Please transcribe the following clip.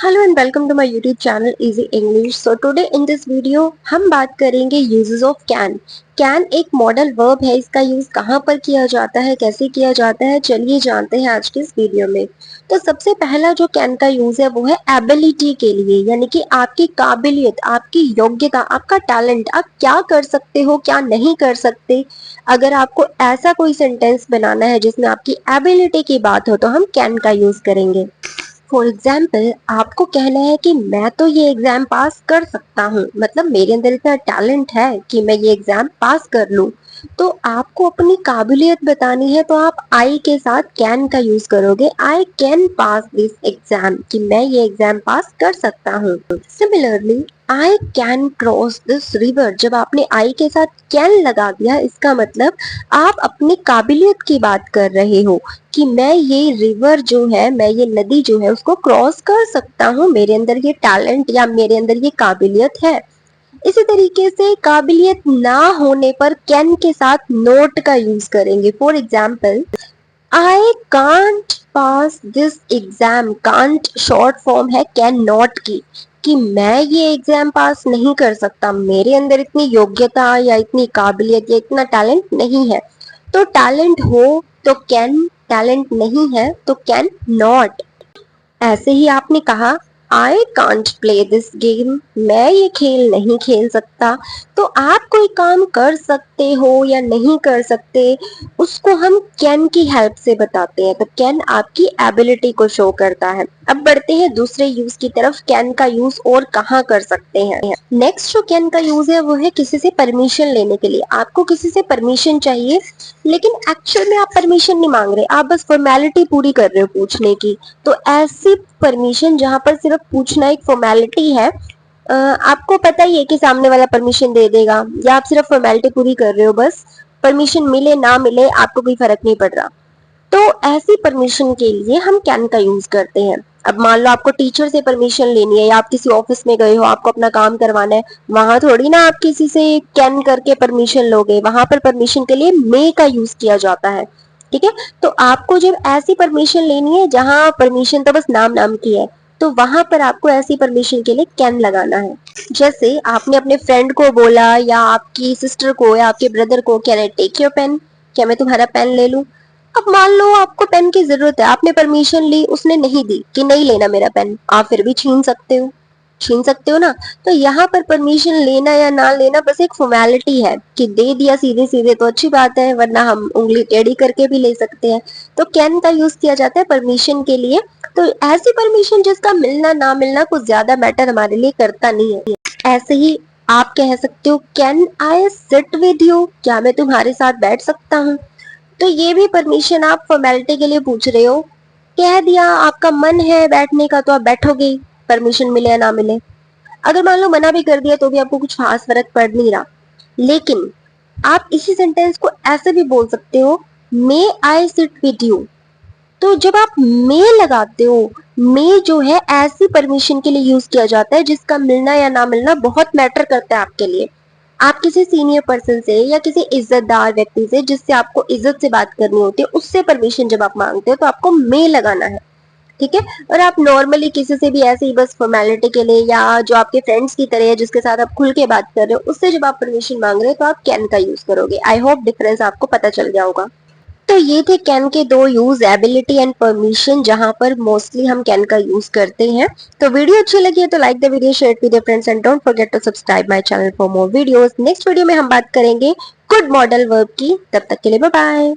Hello and welcome to my YouTube channel easy English. So today in this video हम बात करेंगे uses of can. Can एक modal verb है। इसका use कहाँ पर किया जाता है, कैसे किया जाता है, चलिए जानते हैं आज के इस वीडियो में। तो सबसे पहला जो कैन का यूज है वो है एबिलिटी के लिए, यानी कि आपकी काबिलियत, आपकी योग्यता, आपका टैलेंट, आप क्या कर सकते हो, क्या नहीं कर सकते। अगर आपको ऐसा कोई सेंटेंस बनाना है जिसमें आपकी एबिलिटी की बात हो तो हम कैन का यूज करेंगे। फॉर एग्जाम्पल आपको कहना है कि मैं तो ये एग्जाम पास कर सकता हूँ, मतलब मेरे अंदर इतना टैलेंट है कि मैं ये एग्जाम पास कर लूँ। तो आपको अपनी काबिलियत बतानी है तो आप आई के साथ कैन का यूज करोगे। I can pass this exam, कि मैं ये एग्जाम पास कर सकता हूँ। Similarly I can cross this river, जब आपने आई के साथ कैन लगा दिया इसका मतलब आप अपनी काबिलियत की बात कर रहे हो कि मैं ये रिवर जो है, मैं ये नदी जो है उसको क्रॉस कर सकता हूँ, मेरे अंदर ये टैलेंट या मेरे अंदर ये काबिलियत है। इसी तरीके से काबिलियत ना होने पर कैन के साथ नोट का यूज करेंगे। For example I can't pass this exam. Can't short form है कैन नॉट की, कि मैं ये एग्जाम पास नहीं कर सकता, मेरे अंदर इतनी योग्यता या इतनी काबिलियत या इतना टैलेंट नहीं है। तो टैलेंट हो तो कैन, टैलेंट नहीं है तो कैन नॉट। ऐसे ही आपने कहा I can't play this game, मैं ये खेल नहीं खेल सकता। तो आप कोई काम कर सकते हो या नहीं कर सकते उसको हम कैन की हेल्प से बताते हैं। तो कैन आपकी एबिलिटी को शो करता है। अब बढ़ते हैं दूसरे यूज की तरफ। कैन का यूज और कहाँ कर सकते हैं। नेक्स्ट जो कैन का यूज है वो है किसी से परमिशन लेने के लिए। आपको किसी से परमिशन चाहिए लेकिन एक्चुअल में आप परमिशन नहीं मांग रहे, आप बस फॉर्मेलिटी पूरी कर रहे हो पूछने की। तो ऐसी परमिशन जहां पर सिर्फ पूछना एक फॉर्मेलिटी है, आपको पता ही है कि सामने वाला परमिशन दे देगा, या आप सिर्फ फॉर्मेलिटी पूरी कर रहे हो, बस परमिशन मिले ना मिले आपको कोई फर्क नहीं पड़ रहा। तो ऐसी परमिशन के लिए हम कैन का यूज करते हैं। अब मान लो आपको टीचर से परमिशन लेनी है या आप किसी ऑफिस में गए हो, आपको अपना काम करवाना है, वहां थोड़ी ना आप किसी से कैन करके परमिशन लोगे, वहां पर परमिशन के लिए मे का यूज किया जाता है। ठीक है, तो आपको जब ऐसी परमिशन लेनी है जहां परमिशन तो बस नाम नाम की है, तो वहां पर आपको ऐसी परमिशन के लिए कैन लगाना है। जैसे आपने अपने फ्रेंड को बोला या आपकी सिस्टर को या आपके ब्रदर को, can I take your pen, क्या मैं तुम्हारा पेन ले लूं। अब मान लो आपको पेन की जरूरत है, आपने परमिशन ली, उसने नहीं दी कि नहीं लेना मेरा पेन, आप फिर भी छीन सकते हो, छीन सकते हो ना। तो यहाँ पर परमिशन लेना या ना लेना बस एक फॉर्मेलिटी है, कि दे दिया सीधे सीधे तो अच्छी बात है, वरना हम उंगली टेढ़ी करके भी ले सकते हैं। तो कैन का यूज किया जाता है परमिशन के लिए। तो ऐसी परमिशन जिसका मिलना ना मिलना कुछ ज्यादा मैटर हमारे लिए करता नहीं है। ऐसे ही आप कह सकते हो can I sit with you, क्या मैं तुम्हारे साथ बैठ सकता हूँ। तो ये भी परमिशन आप फॉर्मेलिटी के लिए पूछ रहे हो। कह दिया आपका मन है बैठने का तो आप बैठोगे ही, परमिशन मिले या ना मिले। अगर मान लो मना भी कर दिया तो भी आपको कुछ खास फर्क पड़ नहीं रहा। लेकिन आप इसी सेंटेंस को ऐसे भी बोल सकते हो, मे आई सिट विद यू। तो जब आप मे लगाते हो, मे जो है ऐसी परमिशन के लिए यूज किया जाता है जिसका मिलना या ना मिलना बहुत मैटर करता है आपके लिए। आप किसी सीनियर पर्सन से या किसी इज्जतदार व्यक्ति से जिससे आपको इज्जत से बात करनी होती है उससे परमिशन जब आप मांगते हो तो आपको मे लगाना है। ठीक है, और आप नॉर्मली किसी से भी ऐसे ही बस फॉर्मेलिटी के लिए या जो आपके फ्रेंड्स की तरह है जिसके साथ आप खुल के बात कर रहे हो उससे जब आप परमिशन मांग रहे हो तो आप कैन का यूज करोगे। आई होप डिफरेंस आपको पता चल गया होगा। तो ये थे कैन के दो यूज, एबिलिटी एंड परमिशन, जहां पर मोस्टली हम कैन का यूज करते हैं। तो वीडियो अच्छी लगी है तो like the video, share with your friends and don't forget to subscribe my channel for more videos. Next video में हम बात करेंगे गुड मॉडल वर्ब की। तब तक के लिए बाय बाय।